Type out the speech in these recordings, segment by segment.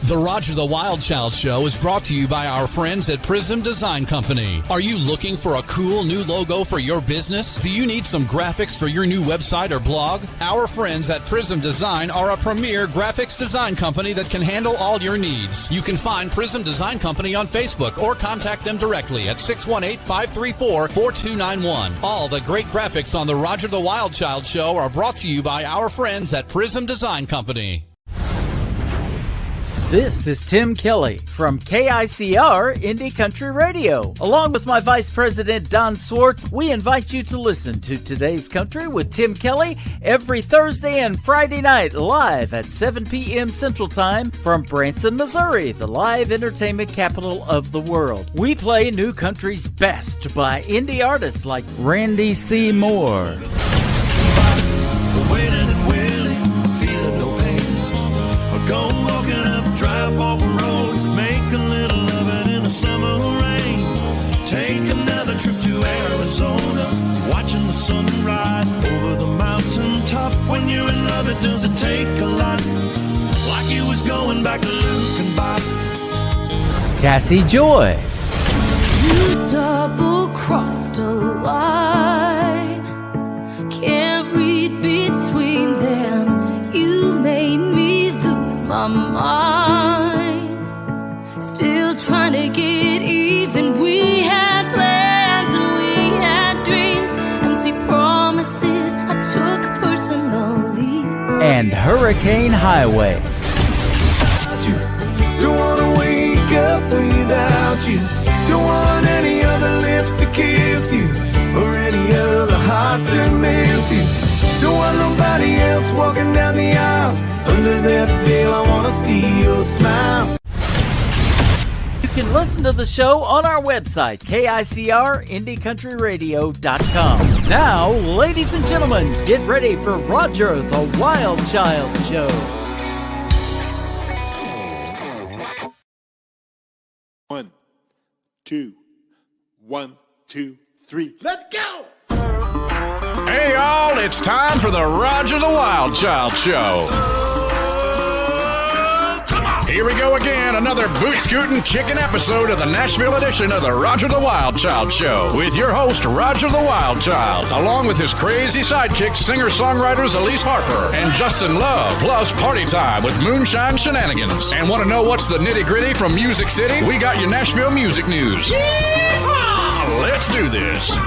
The Roger the Wild Child Show is brought to you by our friends at Prism Design Company. Are you looking for a cool new logo for your business? Do you need some graphics for your new website or blog? Our friends at Prism Design are a premier graphics design company that can handle all your needs. You can find Prism Design Company on Facebook or contact them directly at 618-534-4291. All the great graphics on the Roger the Wild Child Show are brought to you by our friends at Prism Design Company. This is Tim Kelly from KICR Indie Country Radio. Along with my Vice President Don Swartz, we invite you to listen to Today's Country with Tim Kelly every Thursday and Friday night live at 7 p.m. Central Time from Branson, Missouri, the live entertainment capital of the world. We play new country's best by indie artists like Randy C. Moore. Drive off the road, make a little of it in the summer rain. Take another trip to Arizona, watching the sunrise over the mountaintop. When you're in love, it doesn't take a lot, like you was going back to Luke and Bob. Cassie Joy. You double-crossed a line, can't read between them. You made me lose my mind, still trying to get even. We had plans and we had dreams, empty promises I took personally. And Hurricane Highway. Don't wanna wake up without you, don't want any other lips to kiss you, or any other heart to miss you. Don't want nobody else walking down the aisle. Under that veil, I wanna see your smile. You can listen to the show on our website, KICRIndieCountryRadio.com. Now, ladies and gentlemen, get ready for Roger the Wild Child Show. 1, 2, 1, 2, 3. Let's go! Hey, y'all, it's time for the Roger the Wild Child Show. Here we go again, another boot-scooting, kicking episode of the Nashville edition of the Roger the Wild Child Show with your host, Roger the Wild Child, along with his crazy sidekicks, singer-songwriters Elise Harper and Justin Love, plus party time with Moonshine Shenanigans. And want to know what's the nitty-gritty from Music City? We got your Nashville music news. Yeehaw! Let's do this.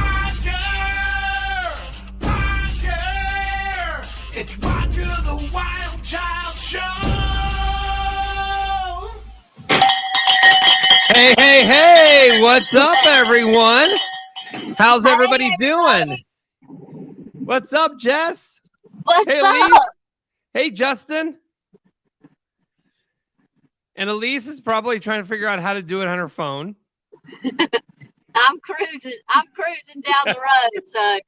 It's Roger the Wild Child Show! Hey, hey, hey! What's up, everyone? How's everybody doing? What's up, Jess? What's hey, up? Elise. Hey, Justin. And Elise is probably trying to figure out how to do it on her phone. I'm cruising down the road, so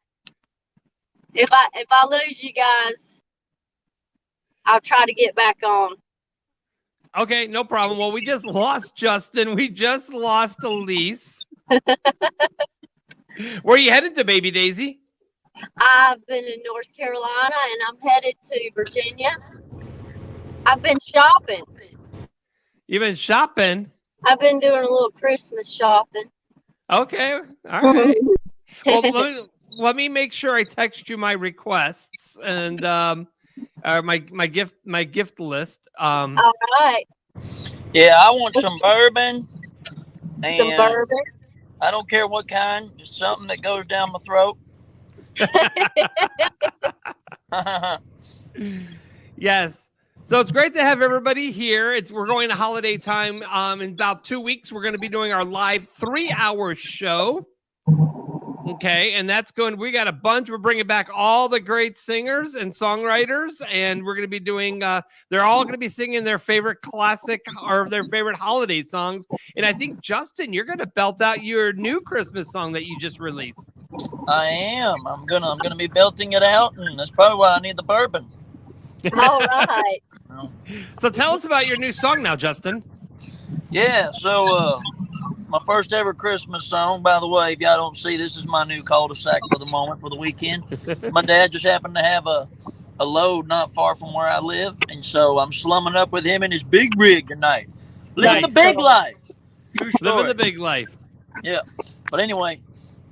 if I lose you guys, I'll try to get back on. Okay, no problem. Well, we just lost Justin. We just lost Elise. Where are you headed to, Baby Daisy? I've been in North Carolina, and I'm headed to Virginia. I've been shopping. You've been shopping? I've been doing a little Christmas shopping. Okay, all right. Well, let me make sure I text you my requests and my gift list. All right. Yeah, I want some bourbon. And Some bourbon. I don't care what kind, just something that goes down my throat. Yes. So it's great to have everybody here. We're going to holiday time. In about 2 weeks, we're going to be doing our live 3-hour show. Okay, and that's going. We got a bunch. We're bringing back all the great singers and songwriters, and we're going to be doing. They're all going to be singing their favorite classic or their favorite holiday songs. And I think Justin, you're going to belt out your new Christmas song that you just released. I am. I'm gonna be belting it out, and that's probably why I need the bourbon. All right. So tell us about your new song now, Justin. Yeah. So my first ever Christmas song. By the way, if y'all don't see, this is my new cul-de-sac for the moment, for the weekend. My dad just happened to have a a load not far from where I live, and so I'm slumming up with him in his big rig tonight. Living the big life. True story. Living the big life. Yeah. But anyway,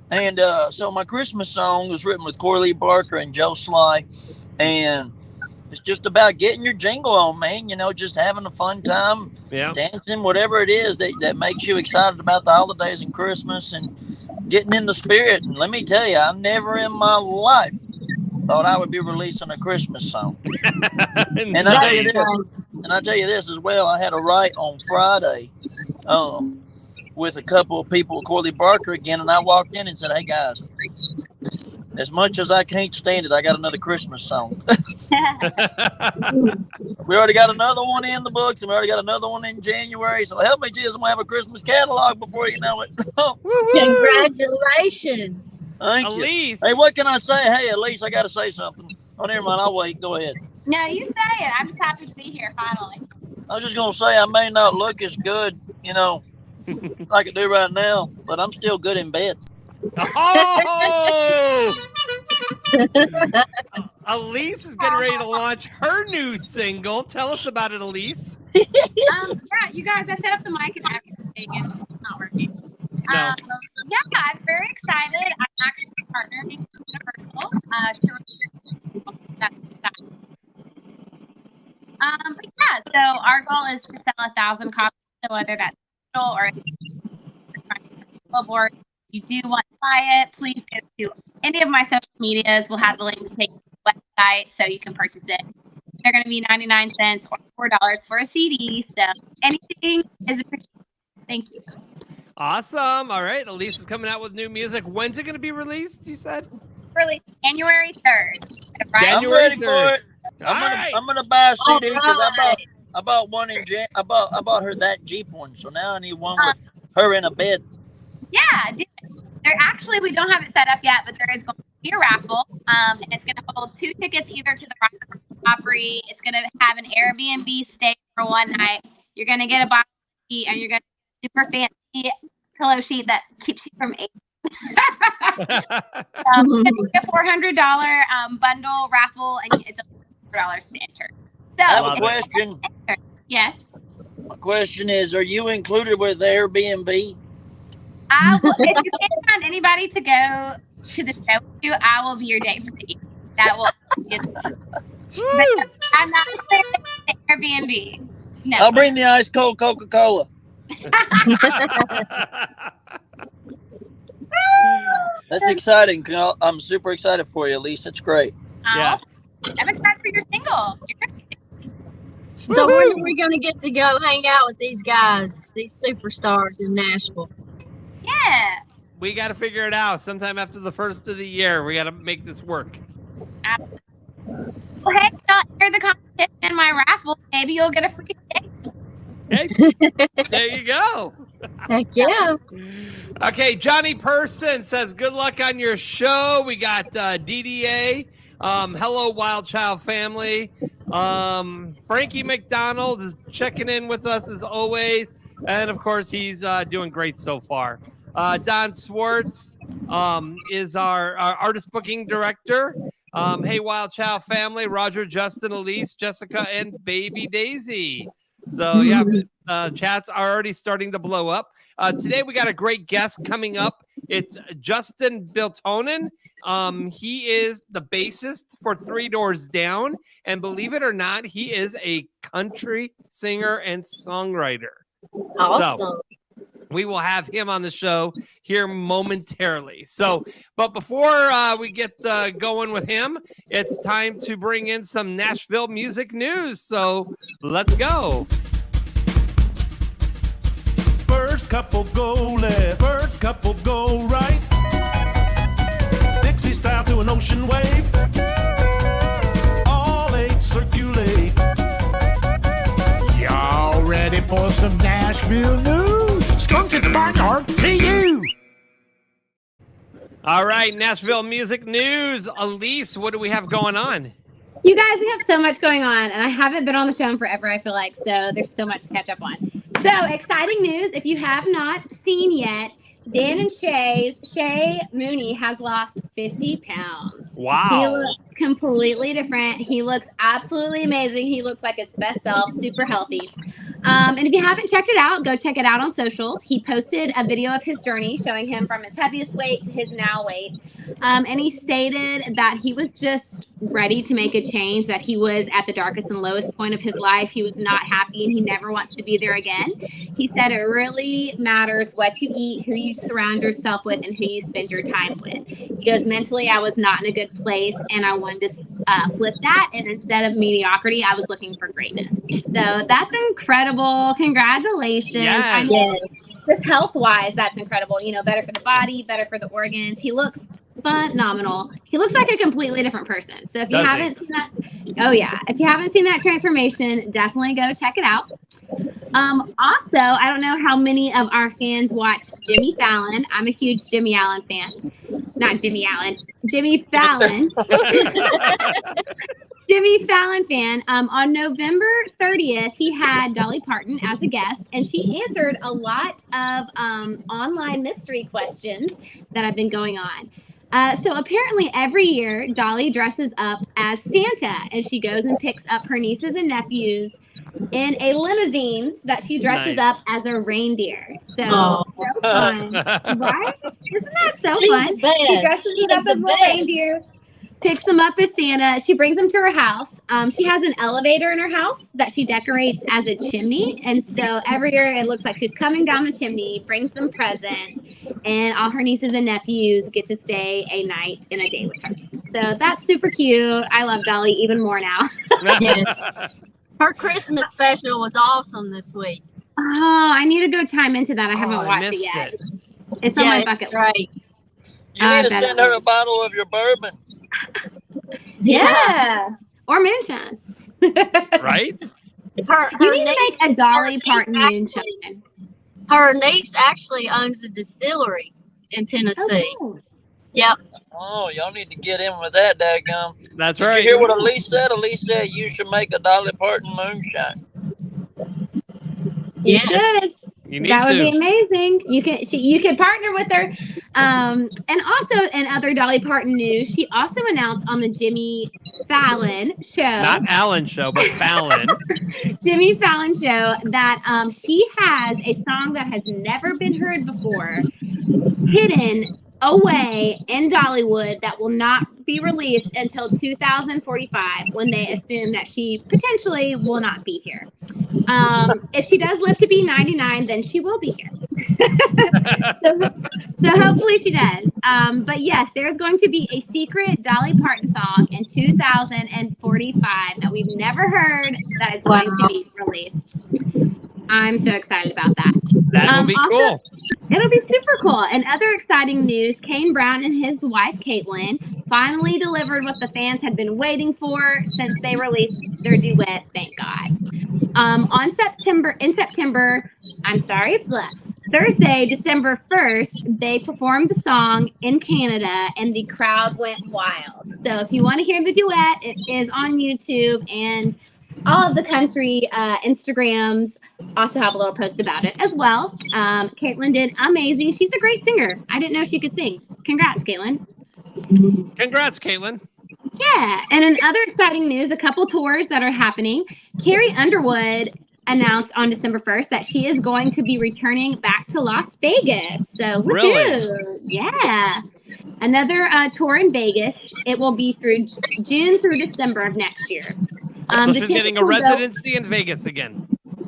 and so my Christmas song was written with Corley Barker and Joe Sly, and it's just about getting your jingle on, man. You know, just having a fun time, dancing, whatever it is that makes you excited about the holidays and Christmas and getting in the spirit. And let me tell you, I never in my life thought I would be releasing a Christmas song. And I tell you this as well. I had a write on Friday with a couple of people, Corley Barker again, and I walked in and said, "Hey guys, as much as I can't stand it, I got another Christmas song." We already got another one in the books, and we already got another one in January. So help me, Jesus, I'm gonna have a Christmas catalog before you know it. Congratulations. Thank Elise. you. Hey, what can I say? Hey, Elise, I got to say something. Oh, never mind. I'll wait. Go ahead. No, you say it. I'm just happy to be here finally. I was just gonna say I may not look as good, you know, like I do right now, but I'm still good in bed. Oh! Elise is getting ready to launch her new single. Tell us about it, Elise. Yeah, you guys, I set up the mic and everything, and it's not working. Yeah, I'm very excited. I'm actually partnering with Universal but yeah, so our goal is to sell 1,000 copies, so whether that's digital or billboard. If you do want to buy it, please go to any of my social medias. We'll have the link to take you to the website so you can purchase it. They're going to be 99 cents or $4 for a CD. So anything is appreciated. Thank you. Awesome. All right. Elise is coming out with new music. When's it going to be released, you said? Released January 3rd. I'm ready for it. I'm gonna buy a CD because I bought one in I bought her that Jeep one, so now I need one with her in a bed. Yeah, we don't have it set up yet, but there is going to be a raffle, and it's going to hold 2 tickets either to the Rock Opry. It's going to have an Airbnb stay for one night. You're going to get a box sheet, and you're going to get a super fancy pillow sheet that keeps you from aging. It's a $400 bundle raffle, and it's $4 to enter. So, I have a question. Yes. My question is, are you included with Airbnb? I will, if you can't find anybody to go to the show with you, I will be your date for the evening. That will I'm not the Airbnb. No. I'll bring the ice cold Coca-Cola. That's exciting. I'm super excited for you, Elise. That's great. Yes. I'm excited for your single. So when are we going to get to go hang out with these guys, these superstars in Nashville? Yeah. We got to figure it out sometime after the first of the year. We got to make this work. Well, hey, enter the competition in my raffle. Maybe you'll get a free stay. Hey, there you go. Heck yeah. Okay, Johnny Person says, good luck on your show. We got DDA. Hello, Wild Child family. Frankie McDonald is checking in with us as always. And, of course, he's doing great so far. Don Swartz is our artist booking director. Hey, Wild Child family, Roger, Justin, Elise, Jessica, and Baby Daisy. So, yeah, chats are already starting to blow up. Today, we got a great guest coming up. It's Justin Biltonen. He is the bassist for 3 Doors Down. And believe it or not, he is a country singer and songwriter. Awesome. So, we will have him on the show here momentarily. So, but before we get going with him, it's time to bring in some Nashville music news. So let's go. First couple go left, first couple go right. Dixie style to an ocean wave. All 8 circulate. Y'all ready for some Nashville news? Skunk in the backyard, PU. All right, Nashville music news. Elise, what do we have going on? You guys, we have so much going on, and I haven't been on the show in forever, I feel like, so there's so much to catch up on. So, exciting news. If you have not seen yet, Dan and Shay Mooney has lost 50 pounds. Wow. He looks completely different. He looks absolutely amazing. He looks like his best self, super healthy. And if you haven't checked it out, go check it out on socials. He posted a video of his journey showing him from his heaviest weight to his now weight. And he stated that he was just ready to make a change, that he was at the darkest and lowest point of his life. He was not happy and he never wants to be there again. He said it really matters what you eat, who you surround yourself with, and who you spend your time with. He goes, mentally, I was not in a good place and I wanted to flip that. And instead of mediocrity, I was looking for greatness. So that's incredible. Congratulations. Yes. I know just health-wise, that's incredible. You know, better for the body, better for the organs. He looks phenomenal. He looks like a completely different person. So if you haven't seen that, if you haven't seen that transformation, definitely go check it out. Also, I don't know how many of our fans watch Jimmy Fallon. I'm a huge Jimmy Allen fan. Not Jimmy Allen, Jimmy Fallon. Jimmy Fallon fan. On November 30th, he had Dolly Parton as a guest, and she answered a lot of online mystery questions that have been going on. So apparently every year, Dolly dresses up as Santa, and she goes and picks up her nieces and nephews in a limousine that she dresses up as a reindeer. So fun, right? Isn't that so fun? She dresses it up as a reindeer, picks them up as Santa. She brings them to her house. She has an elevator in her house that she decorates as a chimney. And so every year it looks like she's coming down the chimney, brings them presents, and all her nieces and nephews get to stay a night and a day with her. So that's super cute. I love Dolly even more now. Her Christmas special was awesome this week. Oh, I need to go time into that. I haven't watched it yet. It's on my bucket list. Right. You need to send her a bottle of your bourbon. Yeah. Or moonshine. Right? You need to make a Dolly Parton moonshine. Her niece actually owns a distillery in Tennessee. Oh. Yep. Oh, y'all need to get in with that, dadgum. That's Did right. you hear what Elise said? Elise said you should make a Dolly Parton moonshine. You should. You need that would to. be amazing. You can partner with her. And also in other Dolly Parton news, she also announced on the Jimmy Fallon show. Not Allen show, but Fallon. Jimmy Fallon show that she has a song that has never been heard before, hidden away in Dollywood, that will not be released until 2045, when they assume that she potentially will not be here. If she does live to be 99, then she will be here. so hopefully she does. But yes, there's going to be a secret Dolly Parton song in 2045 that we've never heard that is going to be released. I'm so excited about that. That will be cool. It'll be super cool. And other exciting news, Kane Brown and his wife, Caitlin, finally delivered what the fans had been waiting for since they released their duet, Thank God. Thursday, December 1st, they performed the song in Canada and the crowd went wild. So if you want to hear the duet, it is on YouTube, and all of the country Instagrams also have a little post about it as well. Caitlin did amazing. She's a great singer. I didn't know she could sing. Congrats, Caitlin. Congrats, Caitlin. Yeah. And in other exciting news, a couple tours that are happening. Carrie Underwood announced on December 1st that she is going to be returning back to Las Vegas. So Really? Yeah. Another tour in Vegas. It will be through June through December of next year. So she's getting a residency in Vegas again.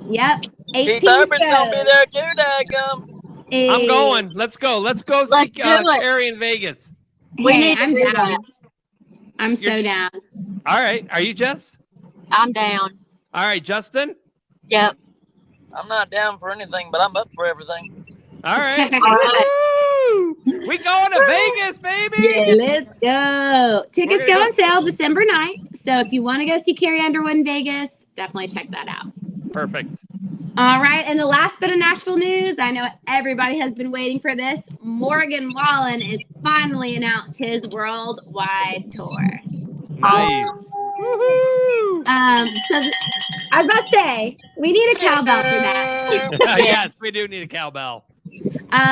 Yep. Keith Urban's going to be there too, dadgum. I'm going. Let's go. Let's go see Carrie in Vegas. I'm down. I'm so down. All right. Are you, Jess? I'm down. All right, Justin? Yep. I'm not down for anything, but I'm up for everything. All right. All right. Woo! We going to Vegas, baby. Yeah, let's go. Tickets go on sale December 9th. So if you want to go see Carrie Underwood in Vegas, definitely check that out. Perfect. All right. And the last bit of Nashville news, I know everybody has been waiting for this. Morgan Wallen has finally announced his worldwide tour. Nice. So I was about to say, we need a cowbell for that. Yes, we do need a cowbell.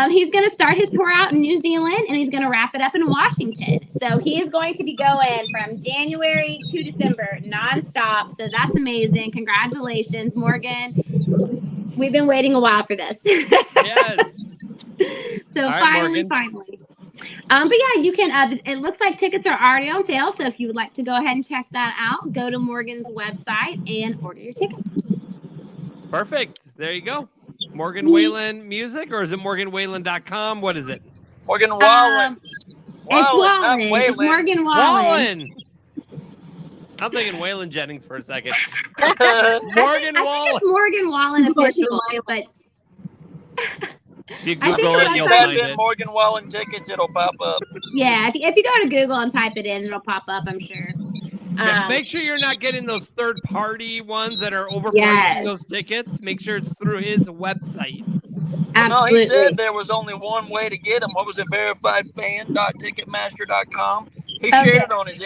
He's going to start his tour out in New Zealand, and he's going to wrap it up in Washington. So he is going to be going from January to December nonstop. So that's amazing. Congratulations, Morgan. We've been waiting a while for this. Yes. So All right, finally. But yeah, you can. It looks like tickets are already on sale. So if you would like to go ahead and check that out, go to Morgan's website and order your tickets. Perfect. There you go. Morgan Waylon Music, or is it morganwaylon.com? What is it? Morgan Wallen. It's Wallen. It's Morgan Wallen. Wallen. I'm thinking Waylon Jennings for a second. Morgan I Wallen. think it's Morgan Wallen official, but If you I think Google the it, you'll website- find it. Morgan Wallen tickets, it'll pop up. yeah, if you go to Google and type it in, it'll pop up, I'm sure. Yeah, make sure you're not getting those third-party ones that are overpricing Yes. those tickets. Make sure it's through his website. No, he Absolutely. said there was only one way to get them. What was it? verifiedfan.ticketmaster.com. He shared Okay. it on his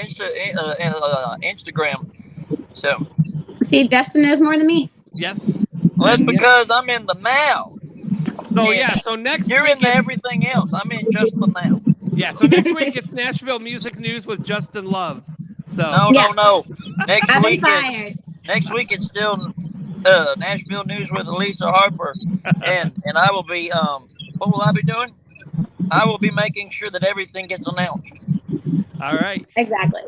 Instagram. So, See, Justin knows more than me. Yes. well, that's because I'm in the now. So yeah. So next You're week into everything else. I'm in just the now. Yeah. So next week it's Nashville Music News with Justin Love. So No. Next I've been week fired. it's still Nashville News with Elisa Harper, and I will be what will I be doing? I will be making sure that everything gets announced. All right. Exactly.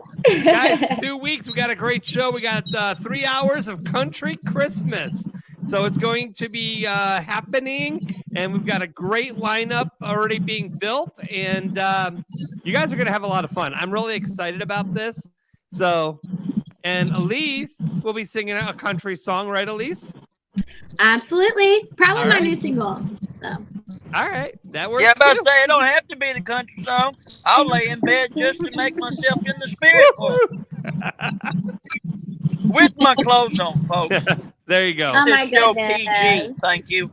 Guys, 2 weeks. We got a great show. We got 3 hours of country Christmas. So it's going to be happening, and we've got a great lineup already being built, and you guys are going to have a lot of fun. I'm really excited about this. So, and Elise will be singing a country song, right, Elise? Absolutely. Probably All my right. new single. So. All right, that works. Yeah, I'm about to too. say it don't have to be the country song. I'll lay in bed just to make myself in the spirit for it. With my clothes on, folks. There you go. Oh my This show goodness. PG. Thank you.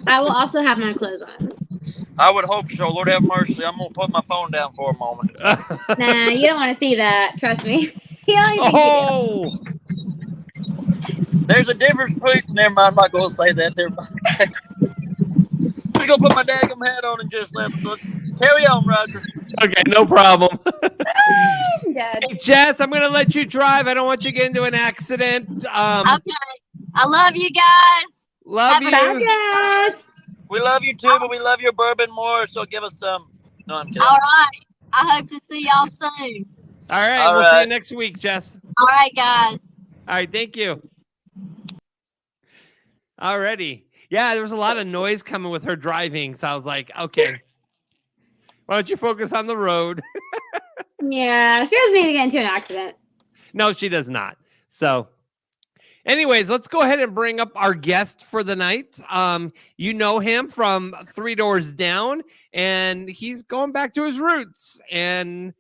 I will also have my clothes on. I would hope so. Lord have mercy. I'm gonna put my phone down for a moment. Nah, you don't want to see that. Trust me. You don't even think Oh, There's a difference between. Never mind. I'm not gonna say that. Never mind. I'm just gonna put my daggum hat on and just let. Carry on, Roger. okay, no problem. I'm dead. Hey, Jess, I'm going to let you drive. I don't want you to get into an accident. Okay. I love you guys. Love you. Yes. We love you too, but we love your bourbon more. So give us some. No, I'm kidding. All right. I hope to see y'all soon. All right, All we'll see you right. next week, Jess. All right, guys. All right, thank you. Alrighty. Yeah, there was a lot of noise coming with her driving, so I was like, okay. Why don't you focus on the road? Yeah, she doesn't need to get into an accident. No, she does not. So, anyways, let's go ahead and bring up our guest for the night. You know him from 3 Doors Down, and he's going back to his roots and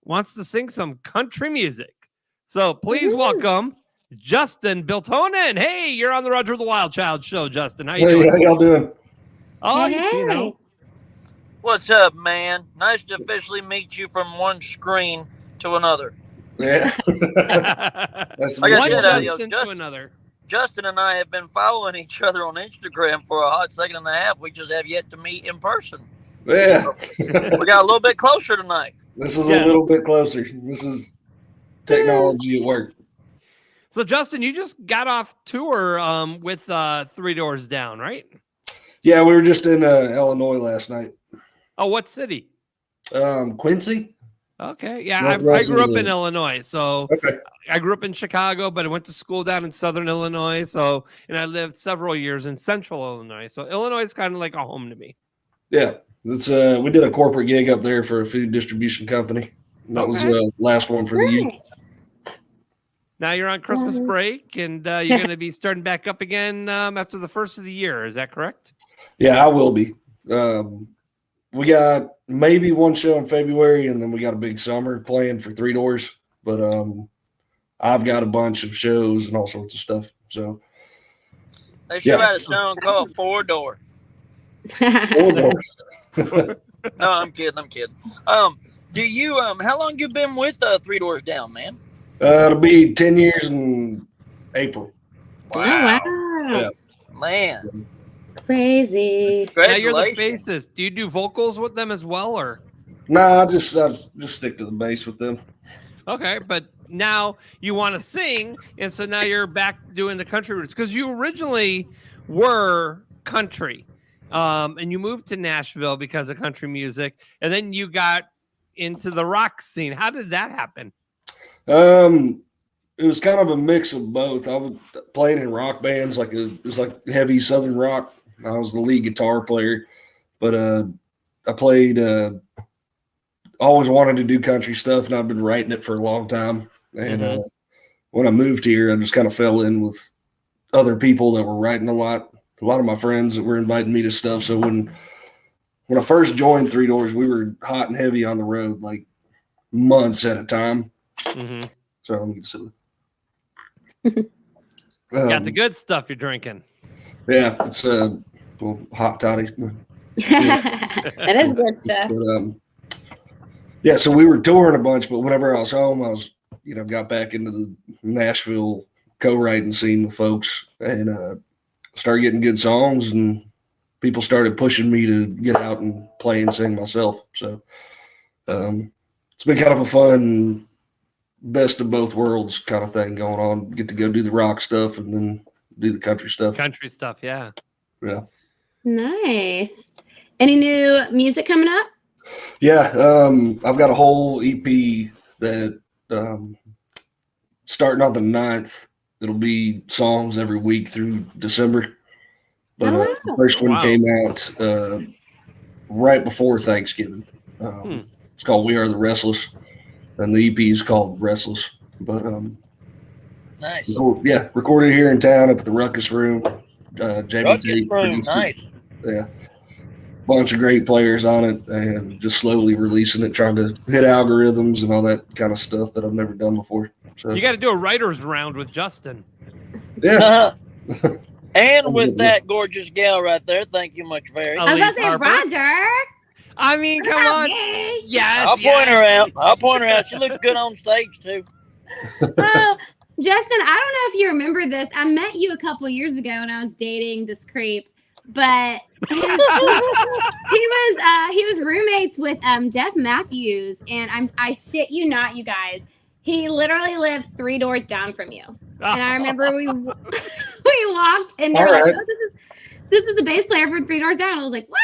wants to sing some country music. So please welcome Justin Biltonen. Hey, you're on the Roger the Wild Child show, Justin. How you doing? How y'all doing? Oh, Hey. you know. What's up, man? Nice to officially meet you from one screen to another. Yeah. That's Like I One said, Justin to Justin- another. Justin and I have been following each other on Instagram for a hot second and a half. We just have yet to meet in person. Yeah. We got a little bit closer tonight. This is Yeah. a little bit closer. This is technology at work. So, Justin, you just got off tour with 3 Doors Down, right? Yeah, we were just in Illinois last night. Oh, what city? Quincy? Okay. Yeah, Northwest I grew up in Missouri. Illinois. So Okay. I grew up in Chicago, but I went to school down in Southern Illinois. So, and I lived several years in Central Illinois. So Illinois is kind of like a home to me. Yeah. It's we did a corporate gig up there for a food distribution company. And that was the last one for the year. Nice. Now you're on Christmas break, and you're going to be starting back up again after the first of the year. Is that correct? Yeah, I will be. We got maybe one show in February, and then we got a big summer planned for 3 Doors. But I've got a bunch of shows and all sorts of stuff. So They should have a song called 4 Door. 4 Doors. No, I'm kidding. Do you how long you been with 3 Doors Down, man? It'll be 10 years in April. Oh, wow. Yeah. Man. Crazy. Now you're the Congratulations. bassist. Do you do vocals with them as well, or? Nah, I just stick to the bass with them. Okay, but now you want to sing, and so now you're back doing the country roots because you originally were country, and you moved to Nashville because of country music, and then you got into the rock scene. How did that happen? It was kind of a mix of both. I was playing in rock bands, it was like heavy Southern rock. I was the lead guitar player, but I played. Always wanted to do country stuff, and I've been writing it for a long time. And when I moved here, I just kind of fell in with other people that were writing a lot of my friends that were inviting me to stuff. So when I first joined Three Doors, we were hot and heavy on the road, like months at a time. Mm-hmm. So I'm silly. Got the good stuff you're drinking. Yeah, it's hot toddy. That is good stuff. But, yeah, so we were touring a bunch, but whenever I was home, I was, got back into the Nashville co-writing scene with folks and started getting good songs, and people started pushing me to get out and play and sing myself. So it's been kind of a fun best of both worlds kind of thing going on. Get to go do the rock stuff and then do the country stuff. Country stuff, yeah. Yeah. Nice. Any new music coming up? Yeah, I've got a whole EP that starting on the 9th. It'll be songs every week through December. But the first one came out right before Thanksgiving. It's called We Are the Restless, and the EP is called Restless. But Nice. yeah, recorded here in town up at the Ruckus Room. Jamie Ruckus Tate Room, produced it. nice. Yeah. Bunch of great players on it, and just slowly releasing it, trying to hit algorithms and all that kind of stuff that I've never done before. So You got to do a writer's round with Justin. yeah. And with that gorgeous gal right there, thank you much, very. I was going to say Harper. Roger. I mean, come on. Yay. Yes. I'll point her out. I'll point her out. She looks good on stage too. Oh, Justin, I don't know if you remember this. I met you a couple years ago when I was dating this creep, but he was roommates with Jeff Matthews, and I shit you not, you guys. He literally lived 3 doors down from you. And I remember we walked, and they were like, "Oh, this is the bass player for 3 doors down." I was like, "What?"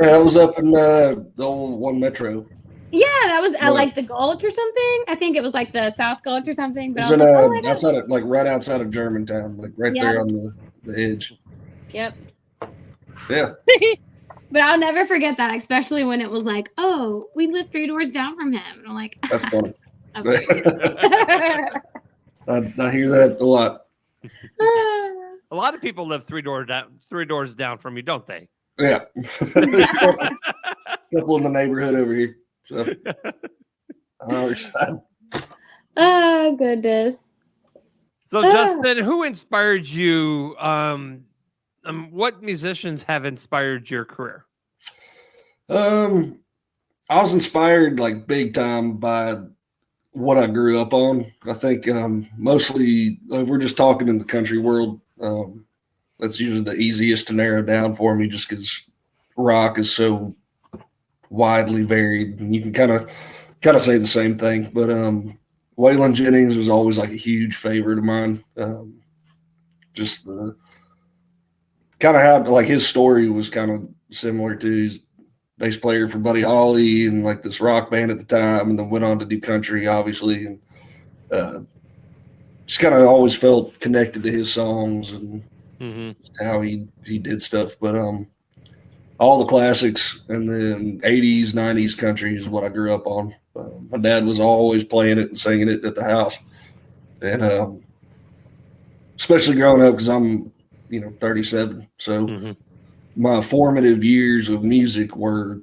Yeah, I was up in the old One Metro. Yeah, that was like the Gulch or something. I think it was like the South Gulch or something. But It was I was in, like, "Oh my God." outside of, right outside of Germantown, right there on the edge. Yep. Yeah. But I'll never forget that, especially when it was like, "Oh, we live 3 doors down from him." And I'm like, That's funny. okay. I hear that a lot. A lot of people live 3 doors down from you, don't they? Yeah. Couple in the neighborhood over here. So on our side. Oh goodness. So, Justin, who inspired you? What musicians have inspired your career? I was inspired big time by what I grew up on. I think mostly we're just talking in the country world. That's usually the easiest to narrow down for me, just because rock is so widely varied, and you can kind of say the same thing. But Waylon Jennings was always a huge favorite of mine. Just the kind of how his story was kind of similar to his bass player for Buddy Holly and this rock band at the time, and then went on to do country, obviously, and just kind of always felt connected to his songs and how he did stuff. But all the classics and then 80s, 90s country is what I grew up on. My dad was always playing it and singing it at the house. And especially growing up, because I'm, 37. So my formative years of music were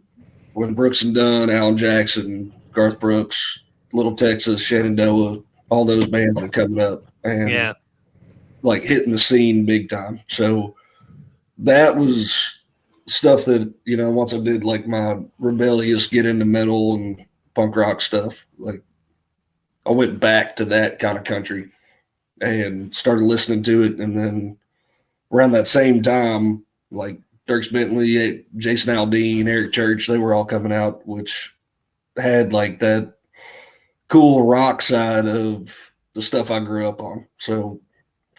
when Brooks and Dunn, Alan Jackson, Garth Brooks, Little Texas, Shenandoah, all those bands were coming up and hitting the scene big time. So that was stuff that, once I did my rebellious get into metal and punk rock stuff, I went back to that kind of country and started listening to it. And then around that same time, like Dierks Bentley, Jason Aldean, Eric Church, they were all coming out, which had like that cool rock side of the stuff I grew up on. So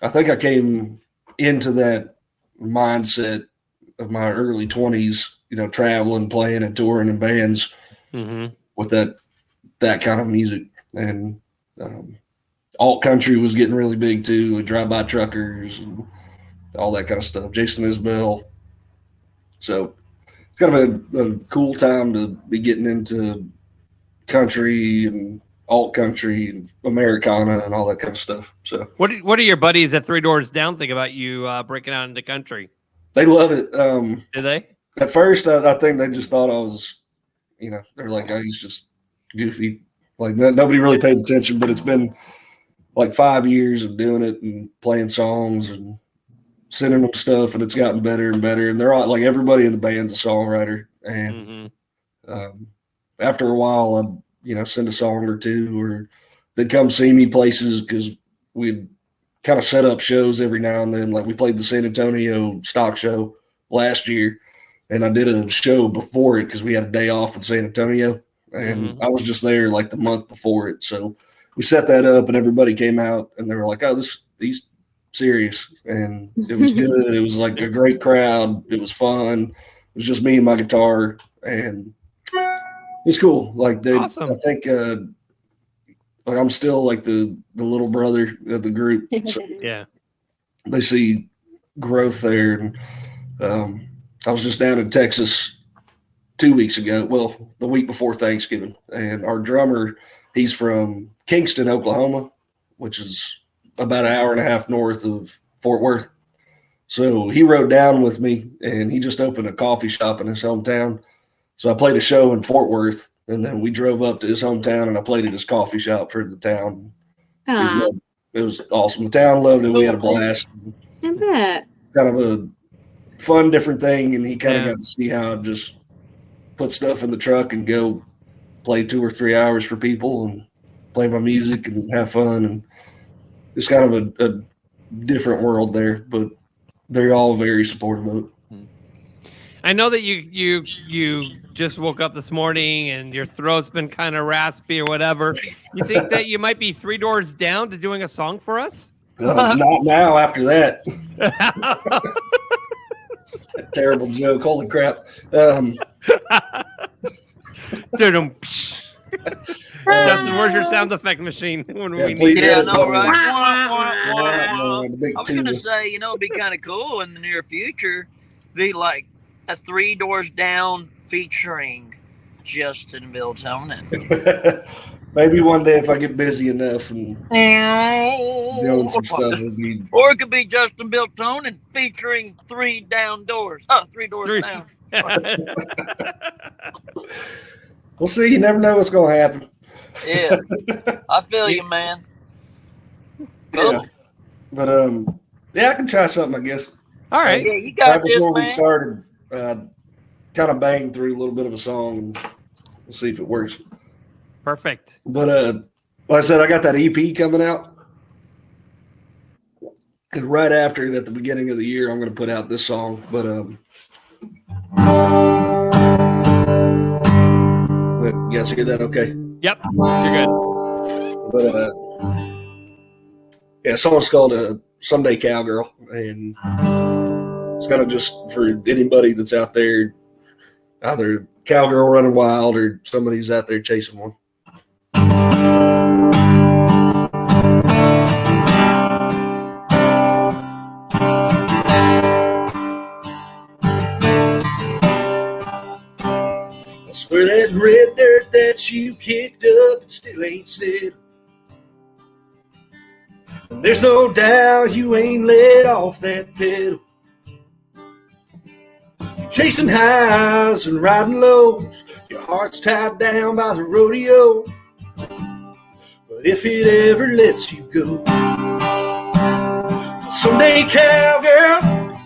I think I came into that mindset of my early 20s, traveling, playing and touring in bands with that kind of music. And alt country was getting really big too, drive-by truckers and all that kind of stuff. Jason Isbell. So it's kind of a cool time to be getting into country and alt country and Americana and all that kind of stuff. So what do your buddies at Three Doors Down think about you breaking out into country? They love it. Do they? At first, I think they just thought I was, they're like, oh, he's just goofy. Like nobody really paid attention, but it's been like 5 years of doing it and playing songs and sending them stuff, and it's gotten better and better. And they're all like, everybody in the band's a songwriter. And after a while, I'd, send a song or two, or they'd come see me places because we'd kind of set up shows every now and then. Like we played the San Antonio stock show last year, and I did a show before it because we had a day off in San Antonio, and I was just there like the month before it. So we set that up, and everybody came out, and they were like, "Oh, he's serious," and it was good. It was like a great crowd. It was fun. It was just me and my guitar, and it's cool. Like awesome. I think like I'm still like the little brother of the group. So yeah, they see growth there. And I was just down in Texas 2 weeks ago. Well, the week before Thanksgiving, and our drummer, he's from Kingston, Oklahoma, which is about an hour and a half north of Fort Worth. So he rode down with me, and he just opened a coffee shop in his hometown. So I played a show in Fort Worth, and then we drove up to his hometown, and I played at his coffee shop for the town. It was awesome. The town loved it. We had a blast. I bet. Kind of a fun, different thing, and he kind of got to see how I just put stuff in the truck and go play 2 or 3 hours for people and play my music and have fun. And it's kind of a different world there, but they're all very supportive of it. I know that you just woke up this morning and your throat's been kind of raspy or whatever. You think that you might be 3 doors down to doing a song for us? Not now after that. Terrible joke. Holy crap. Justin, where's your sound effect machine when we need it? Yeah, no, right? I was going to say, it'd be kind of cool in the near future, be like a 3 Doors Down featuring Justin Biltonen. Maybe one day if I get busy enough and doing some stuff. Or it could be Justin Biltonen featuring 3 Down Doors. Oh, 3 Doors Down. We'll see. You never know what's going to happen. Yeah. I feel you, man. Cool. Yeah. But, I can try something, I guess. All right. Yeah, you got this, before man. we started, kind of banged through a little bit of a song, and we'll see if it works. Perfect. But like I said, I got that EP coming out, and right after it, at the beginning of the year, I'm going to put out this song. But you guys hear that? Okay. Yep, you're good. But the song's called "Someday Cowgirl," and it's kind of just for anybody that's out there, either a cowgirl running wild or somebody's out there chasing one. I swear that red dirt that you kicked up, it still ain't settled. There's no doubt you ain't let off that pedal. You're chasing highs and riding lows. Your heart's tied down by the rodeo. But if it ever lets you go, someday, cowgirl,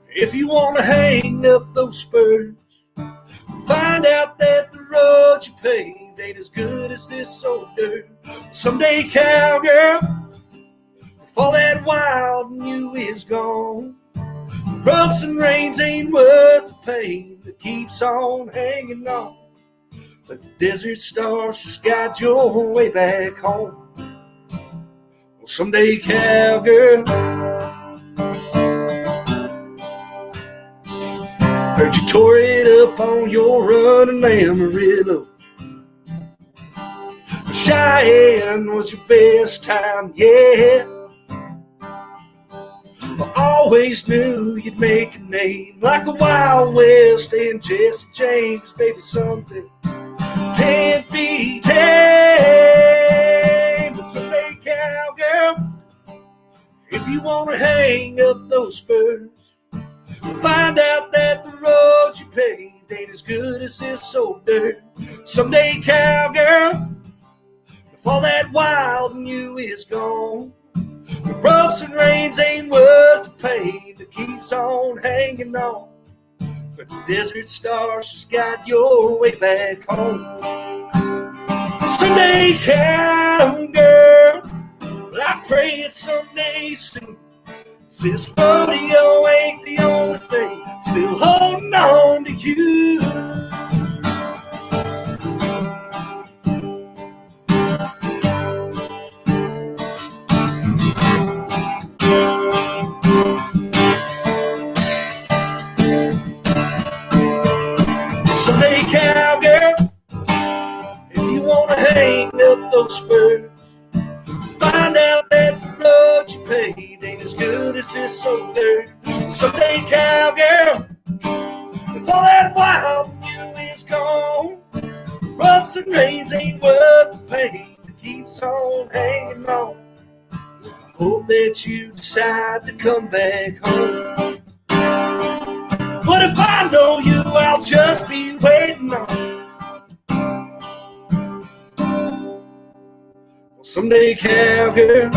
if you want to hang up those spurs, find out that the road you paved ain't as good as this old dirt. Someday, cowgirl, if all that wild in you is gone, Bumps and rains ain't worth the pain that keeps on hanging on. But the desert stars just guide your way back home. Well, someday, cowgirl, heard you tore it up on your run in Amarillo. Cheyenne was your best time, yeah. I always knew you'd make a name like the Wild West and Jesse James, baby, something can't be tamed. But someday, cowgirl, if you want to hang up those spurs, find out that the road you paved ain't as good as this old dirt. Someday, cowgirl, if all that wild in you is gone, the bumps and rains ain't worth the pain that keeps on hanging on. But the desert stars just guide your way back home. Someday, cowgirl, I pray it's someday soon. This rodeo ain't the only thing still holding on to you. Someday, cowgirl, if you want to hang up those spurs, find out that the road you paved ain't as good as this old dirt. Someday, cowgirl, if all that wild in you is gone, bumps and rains ain't worth the pain that keeps on hanging on. I hope that you decide to come back home. But if I know you, I'll just be waiting on. Someday, cowgirl,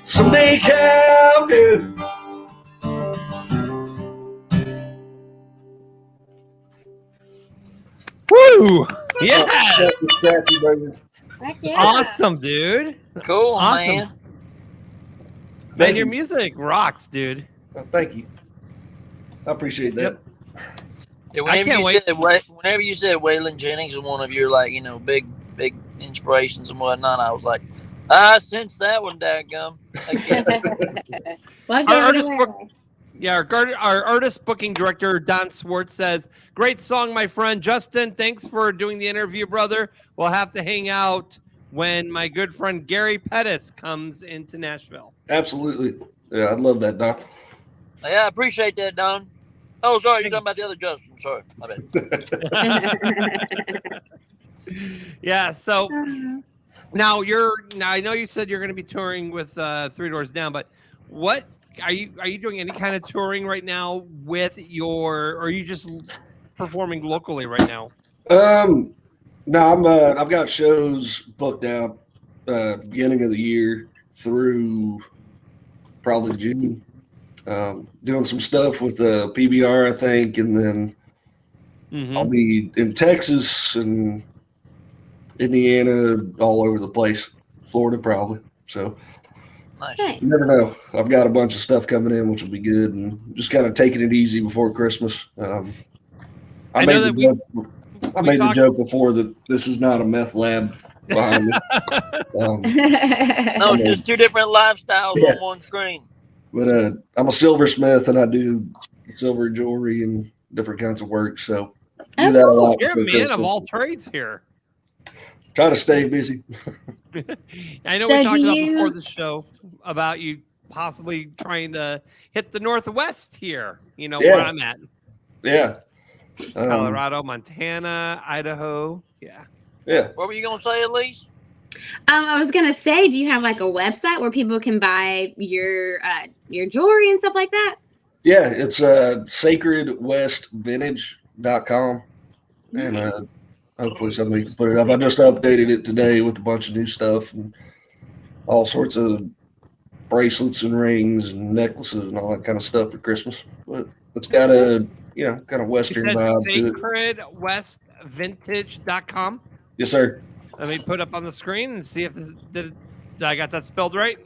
someday, cowgirl. Woo! Yeah. Heck yeah. Awesome, dude. Cool, Awesome. man. Man, your music rocks, dude. Oh, thank you. I appreciate that. Yeah, I can't wait. Whenever you said Waylon Jennings was one of your big inspirations and whatnot, I was like, I sense that one, dadgum. Our artist booking director Don Swartz says, "Great song, my friend Justin. Thanks for doing the interview, brother. We'll have to hang out when my good friend Gary Pettis comes into Nashville." Absolutely. Yeah, I'd love that, Doc. Yeah, I appreciate that, Don. Oh, sorry, you're talking about the other Justin. Sorry, my bad. Yeah, so now I know you said you're going to be touring with Three Doors Down, but what are you doing any kind of touring right now with or are you just performing locally right now? No, I've got shows booked out beginning of the year through probably June. Doing some stuff with PBR, I think, and then I'll be in Texas and Indiana, all over the place, Florida probably. So Nice. you never know. I've got a bunch of stuff coming in, which will be good, and just kind of taking it easy before Christmas. I made the joke before that this is not a meth lab behind me. No, it's just two different lifestyles on one screen. But I'm a silversmith, and I do silver jewelry and different kinds of work. So do that a lot. You're a man of all trades here. Try to stay busy. I know we talked about before the show about you possibly trying to hit the Northwest here. You know where I'm at. Yeah. Colorado, Montana, Idaho. Yeah. Yeah. What were you going to say, Elise? I was gonna say, do you have like a website where people can buy your jewelry and stuff like that? Yeah, it's sacredwestvintage.com. And hopefully somebody can put it up. I just updated it today with a bunch of new stuff and all sorts of bracelets and rings and necklaces and all that kind of stuff for Christmas. But it's got a kind of Western vibe to it. Sacredwestvintage.com. Yes, sir. Let me put up on the screen and see if did I got that spelled right?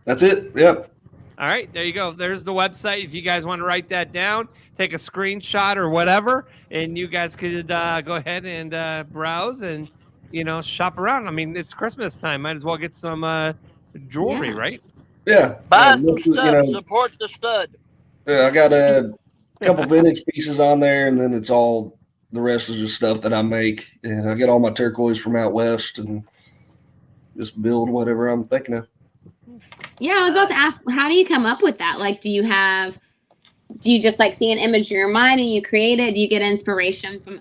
That's it. Yep. All right, there you go. There's the website. If you guys want to write that down, take a screenshot or whatever, and you guys could go ahead and browse and shop around. I mean, it's Christmas time. Might as well get some jewelry, Yeah. right? Yeah. Buy most some of- stuff. Support the stud. I got a couple vintage pieces on there, and then it's all the rest is just stuff that I make. And I get all my turquoise from out west and just build whatever I'm thinking of. Yeah, I was about to ask, how do you come up with that? Like, do you just like see an image in your mind and you create it? Do you get inspiration from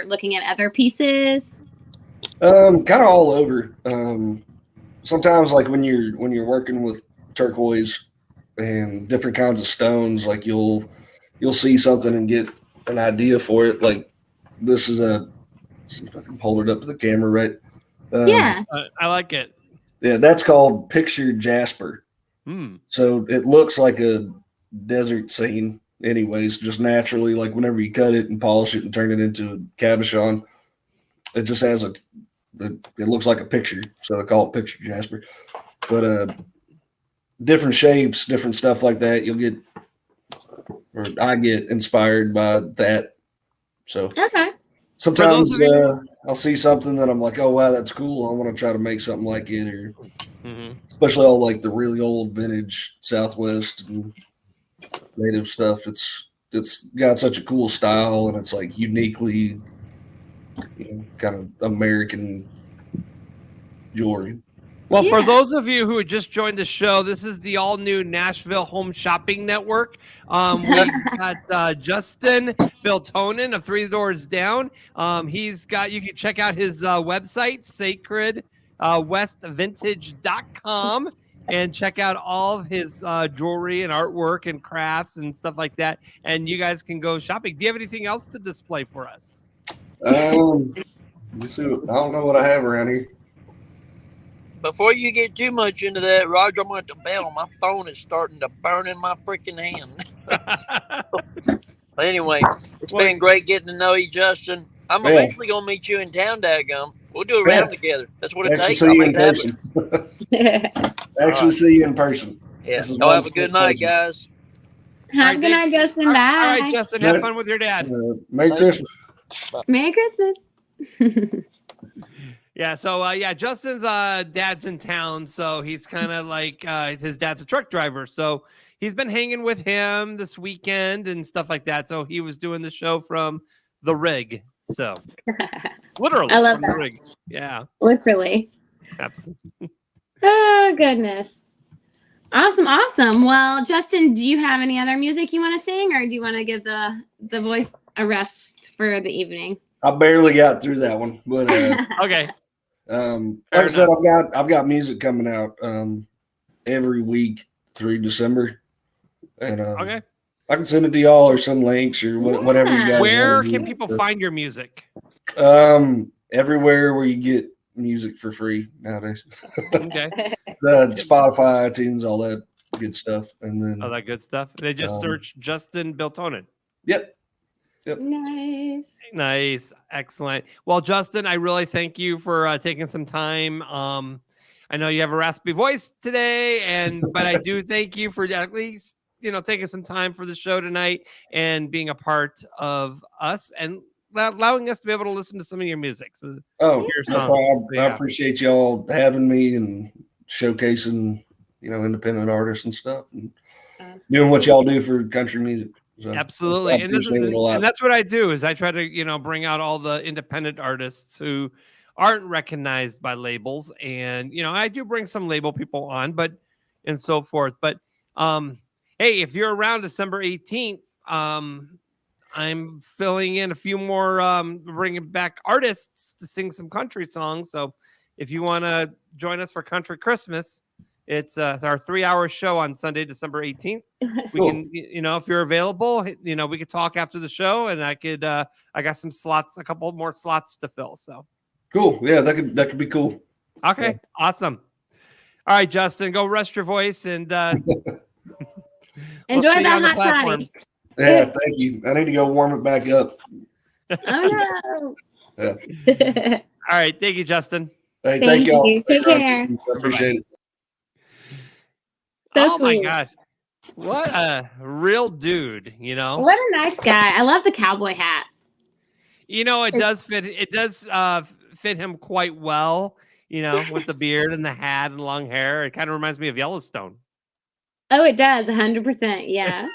looking at other pieces? Kind of all over. Sometimes like when you're working with turquoise and different kinds of stones, like you'll see something and get an idea for it. Like this is see if I can hold it up to the camera, right? Yeah. I like it. Yeah, that's called pictured jasper. Hmm. So it looks like a desert scene anyways, just naturally, like whenever you cut it and polish it and turn it into a cabochon, it just has it looks like a picture. So they call it pictured jasper. But different shapes, different stuff like that, I get inspired by that. So Okay. sometimes I'll see something that I'm like, oh wow, that's cool. I want to try to make something like it, or especially all like the really old vintage Southwest and native stuff. It's got such a cool style, and it's like uniquely, kind of American jewelry. Well, for those of you who just joined the show, this is the all-new Nashville Home Shopping Network. We've got Justin Biltonen of 3 Doors Down. You can check out his website, sacredwestvintage.com, and check out all of his jewelry and artwork and crafts and stuff like that. And you guys can go shopping. Do you have anything else to display for us? Let me see. I don't know what I have around here. Before you get too much into that, Roger, I'm at the bell. My phone is starting to burn in my freaking hand. But anyway, it's been great getting to know you, Justin. I'm eventually going to meet you in town, daggum. We'll do a round together. That's what it takes. See you in person. See you in person. Yeah. Y'all have a good night, guys. Have a good night, Justin. Bye. All right, Justin. Have fun with your dad. Merry Christmas. Merry Christmas. Yeah, so Justin's dad's in town, so he's kind of like his dad's a truck driver, so he's been hanging with him this weekend and stuff like that. So he was doing the show from the rig, so literally, I love from the that. rig. Yeah, Literally. absolutely. Oh goodness. Awesome. Well, Justin, do you have any other music you want to sing, or do you want to give the voice a rest for the evening? I barely got through that one, but Okay. Like I said, I've got music coming out every week through December, and Okay. I can send it to y'all or some links or whatever you guys. Where want to can do. people find your music? Everywhere where you get music for free nowadays. Okay. Spotify, iTunes, all that good stuff, and then All that good stuff. They just search Justin Biltonen. Yep. Nice. Excellent. Well, Justin, I really thank you for taking some time. I know you have a raspy voice today, but I do thank you for at least taking some time for the show tonight and being a part of us and allowing us to be able to listen to some of your music. So no songs. problem. Yeah. I appreciate y'all having me and showcasing independent artists and stuff, and doing what y'all do for country music. So Absolutely. I And appreciate it a lot. that's what I do is I try to, bring out all the independent artists who aren't recognized by labels. And, I do bring some label people on, and so forth. But, hey, if you're around December 18th, I'm filling in a few more, bringing back artists to sing some country songs. So if you want to join us for Country Christmas, it's our 3-hour show on Sunday, December 18th. We can, if you're available, we could talk after the show, and I got some slots, a couple more slots to fill. So cool. Yeah, that could be cool. Okay, Awesome. All right, Justin, go rest your voice and Enjoy see you that on the hot platforms. toddy. Yeah, thank you. I need to go warm it back up. Oh Yeah. no. All right, thank you, Justin. Hey, Thank y'all. you. Take care. I appreciate it. Oh sweet. my gosh. What a real dude, you know? What a nice guy. I love the cowboy hat. You know, it does fit him quite well, you know, with the beard and the hat and long hair. It kind of reminds me of Yellowstone. Oh, it does. 100%. Yeah.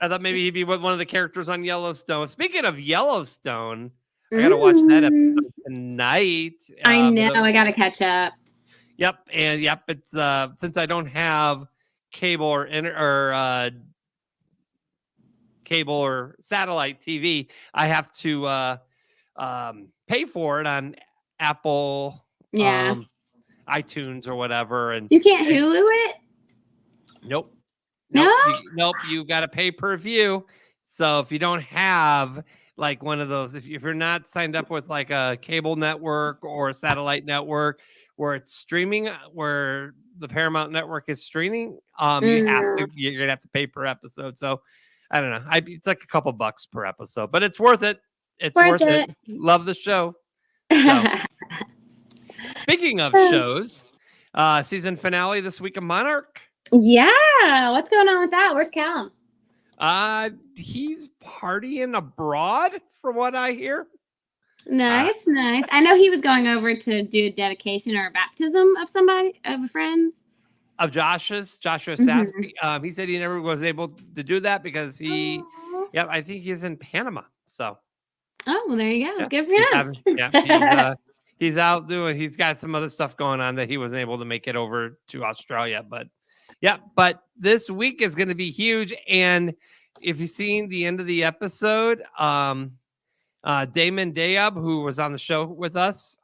I thought maybe he'd be one of the characters on Yellowstone. Speaking of Yellowstone, I got to watch that episode tonight. I know. I got to catch up. Yep. And yep, it's since I don't have cable or cable or satellite TV, I have to pay for it on Apple, iTunes or whatever. And you can't Hulu it? Nope. No? Nope. You got to pay per view. So if you don't have like one of those, if you're not signed up with like a cable network or a satellite network where it's streaming, where the Paramount network is streaming, you're gonna have to pay per episode. So I don't know. It's like a couple bucks per episode, but it's worth it. It's worth it. Love the show. So, speaking of shows, season finale this week of Monarch. Yeah. What's going on with that? Where's Callum? He's partying abroad, from what I hear. Nice. I know he was going over to do a dedication or a baptism of somebody, of a friend's. Of Joshua Sassby. He said he never was able to do that because I think he's in Panama. So. Oh, well, there you go. Good for him. He's out he's got some other stuff going on that he wasn't able to make it over to Australia. But this week is going to be huge. And if you've seen the end of the episode, Damon Dayab, who was on the show with us,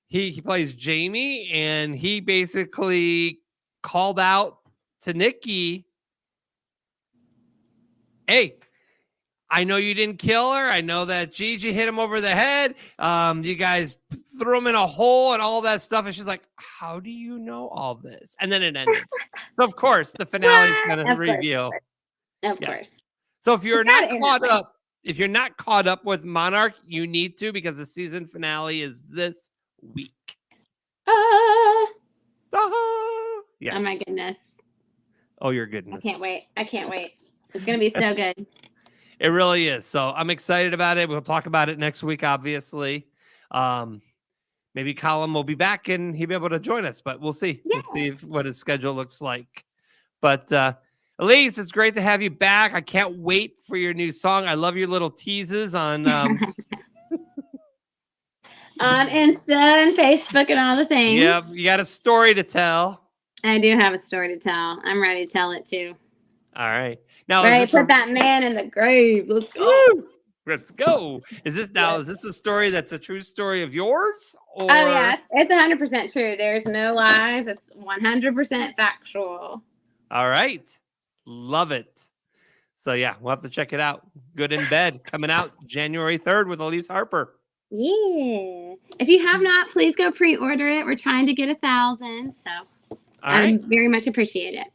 he plays Jamie, and he basically called out to Nikki, hey, I know you didn't kill her. I know that Gigi hit him over the head. You guys threw him in a hole and all that stuff. And she's like, how do you know all this? And then it ended. So, of course, the finale is going to reveal. Of course. So if you're not caught up with Monarch, you need to, because the season finale is this week. Yes. Oh my goodness. Oh, your goodness. I can't wait. It's going to be so good. It really is. So I'm excited about it. We'll talk about it next week, obviously. Maybe Colin will be back and he'll be able to join us, but we'll see. Yeah. We'll see what his schedule looks like. But Elise, it's great to have you back. I can't wait for your new song. I love your little teases on on Insta and Facebook and all the things. Yep, you got a story to tell. I do have a story to tell. I'm ready to tell it too. All right. Now, put that man in the grave. Let's go. Woo! Let's go. Is this a story that's a true story of yours? Or... Oh yeah, it's 100% true. There's no lies. It's 100% factual. All right. Love it. So yeah, we'll have to check it out. Good in Bed coming out January 3rd with Elise Harper. Yeah. If you have not, please go pre-order it. We're trying to get 1,000, so I very much appreciate it.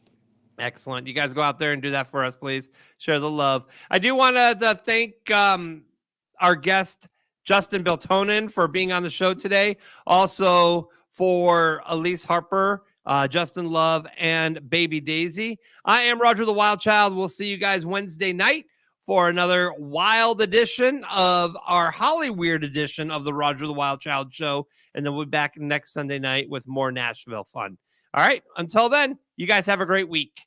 Excellent. You guys go out there and do that for us, please. Share the love. I do want to thank our guest, Justin Biltonen, for being on the show today. Also for Elise Harper, Justin Love, and Baby Daisy. I am Roger the Wild Child. We'll see you guys Wednesday night for another wild edition of our Hollyweird edition of the Roger the Wild Child show. And then we'll be back next Sunday night with more Nashville fun. All right. Until then, you guys have a great week.